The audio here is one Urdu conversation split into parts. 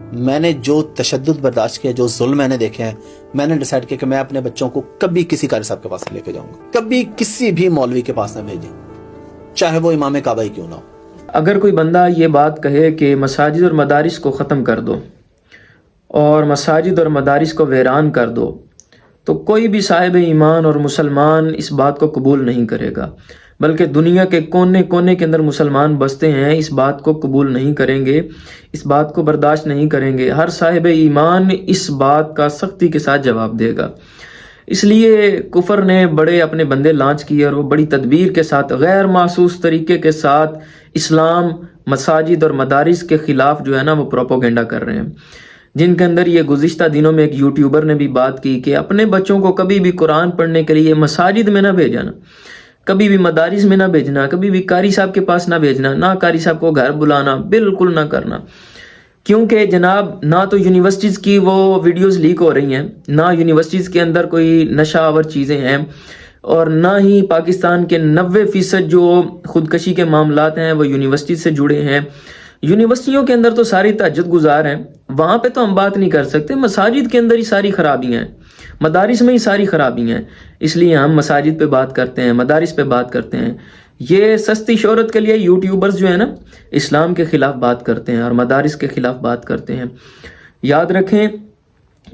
میں نے جو تشدد برداشت کیا، جو ظلم میں نے دیکھے ہیں، میں نے ڈیسائیڈ کیا کہ میں اپنے بچوں کو کبھی کسی قاری صاحب کے پاس نہیں لے کے جاؤں گا، کبھی کسی بھی مولوی کے پاس نہ بھیجیں، چاہے وہ امام کعبہ ہی کیوں نہ ہو۔ اگر کوئی بندہ یہ بات کہے کہ مساجد اور مدارس کو ختم کر دو اور مساجد اور مدارس کو ویران کر دو، تو کوئی بھی صاحب ایمان اور مسلمان اس بات کو قبول نہیں کرے گا، بلکہ دنیا کے کونے کونے کے اندر مسلمان بستے ہیں، اس بات کو قبول نہیں کریں گے، اس بات کو برداشت نہیں کریں گے۔ ہر صاحب ایمان اس بات کا سختی کے ساتھ جواب دے گا۔ اس لیے کفر نے بڑے اپنے بندے لانچ کیے اور وہ بڑی تدبیر کے ساتھ، غیر محسوس طریقے کے ساتھ اسلام، مساجد اور مدارس کے خلاف جو ہے نا وہ پروپوگنڈا کر رہے ہیں، جن کے اندر یہ گزشتہ دنوں میں ایک یوٹیوبر نے بھی بات کی کہ اپنے بچوں کو کبھی بھی قرآن پڑھنے کے لیے مساجد میں نہ بھیجنا، کبھی بھی مدارس میں نہ بھیجنا، کبھی بھی قاری صاحب کے پاس نہ بھیجنا، نہ قاری صاحب کو گھر بلانا، بالکل نہ کرنا۔ کیونکہ جناب نہ تو یونیورسٹیز کی وہ ویڈیوز لیک ہو رہی ہیں، نہ یونیورسٹیز کے اندر کوئی نشہ آور چیزیں ہیں، اور نہ ہی پاکستان کے 90% جو خودکشی کے معاملات ہیں وہ یونیورسٹی سے جڑے ہیں۔ یونیورسٹیوں کے اندر تو ساری تہجد گزار ہیں، وہاں پہ تو ہم بات نہیں کر سکتے، مساجد کے اندر ہی ساری خرابیاں ہیں، مدارس میں ہی ساری خرابیاں ہیں، اس لیے ہم مساجد پہ بات کرتے ہیں، مدارس پہ بات کرتے ہیں۔ یہ سستی شہرت کے لیے یوٹیوبرز جو ہیں نا اسلام کے خلاف بات کرتے ہیں اور مدارس کے خلاف بات کرتے ہیں۔ یاد رکھیں،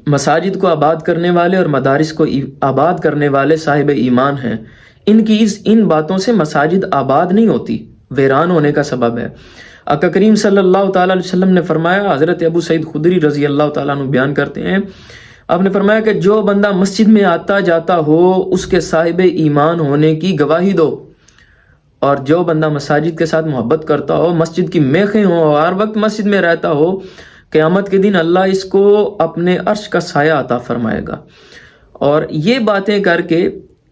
مساجد کو آباد کرنے والے اور مدارس کو آباد کرنے والے صاحب ایمان ہیں، ان باتوں سے مساجد آباد نہیں ہوتی، ویران ہونے کا سبب ہے۔ آقا کریم صلی اللہ تعالیٰ علیہ وسلم نے فرمایا، حضرت ابو سعید خدری رضی اللہ تعالیٰ عنہ بیان کرتے ہیں، آپ نے فرمایا کہ جو بندہ مسجد میں آتا جاتا ہو اس کے صاحب ایمان ہونے کی گواہی دو، اور جو بندہ مساجد کے ساتھ محبت کرتا ہو، مسجد کی میخیں ہوں، ہر وقت مسجد میں رہتا ہو، قیامت کے دن اللہ اس کو اپنے عرش کا سایہ عطا فرمائے گا۔ اور یہ باتیں کر کے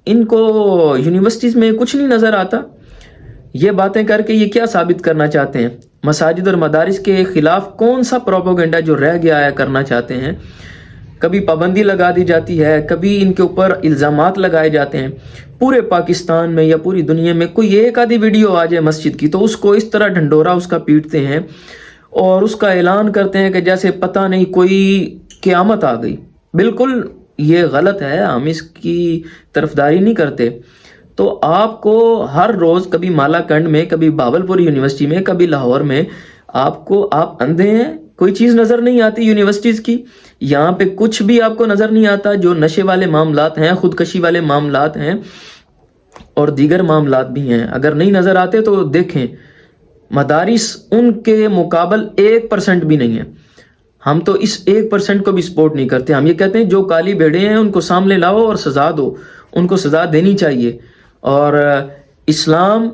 ان کو یونیورسٹیز میں کچھ نہیں نظر آتا، یہ باتیں کر کے یہ کیا ثابت کرنا چاہتے ہیں؟ مساجد اور مدارس کے خلاف کون سا پروپیگنڈا جو رہ گیا ہے کرنا چاہتے ہیں؟ کبھی پابندی لگا دی جاتی ہے، کبھی ان کے اوپر الزامات لگائے جاتے ہیں۔ پورے پاکستان میں یا پوری دنیا میں کوئی ایک آدھی ویڈیو آ جائے مسجد کی تو اس کو اس طرح ڈھنڈورا اس کا پیٹتے ہیں اور اس کا اعلان کرتے ہیں کہ جیسے پتہ نہیں کوئی قیامت آ گئی۔ بالکل یہ غلط ہے، ہم اس کی طرفداری نہیں کرتے۔ تو آپ کو ہر روز کبھی مالا کنڈ میں، کبھی باولپور یونیورسٹی میں، کبھی لاہور میں، آپ اندھے ہیں، کوئی چیز نظر نہیں آتی یونیورسٹیز کی؟ یہاں پہ کچھ بھی آپ کو نظر نہیں آتا؟ جو نشے والے معاملات ہیں، خودکشی والے معاملات ہیں اور دیگر معاملات بھی ہیں، اگر نہیں نظر آتے تو دیکھیں، مدارس ان کے مقابل 1% بھی نہیں ہے۔ ہم تو اس 1% کو بھی سپورٹ نہیں کرتے، ہم یہ کہتے ہیں جو کالی بھیڑیں ہیں ان کو سامنے لاؤ اور سزا دو، ان کو سزا دینی چاہیے۔ اور اسلام،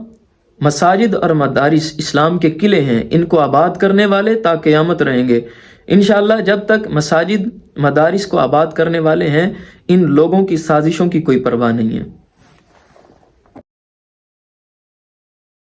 مساجد اور مدارس اسلام کے قلعے ہیں، ان کو آباد کرنے والے تا قیامت رہیں گے انشاءاللہ۔ جب تک مساجد، مدارس کو آباد کرنے والے ہیں، ان لوگوں کی سازشوں کی کوئی پرواہ نہیں ہے۔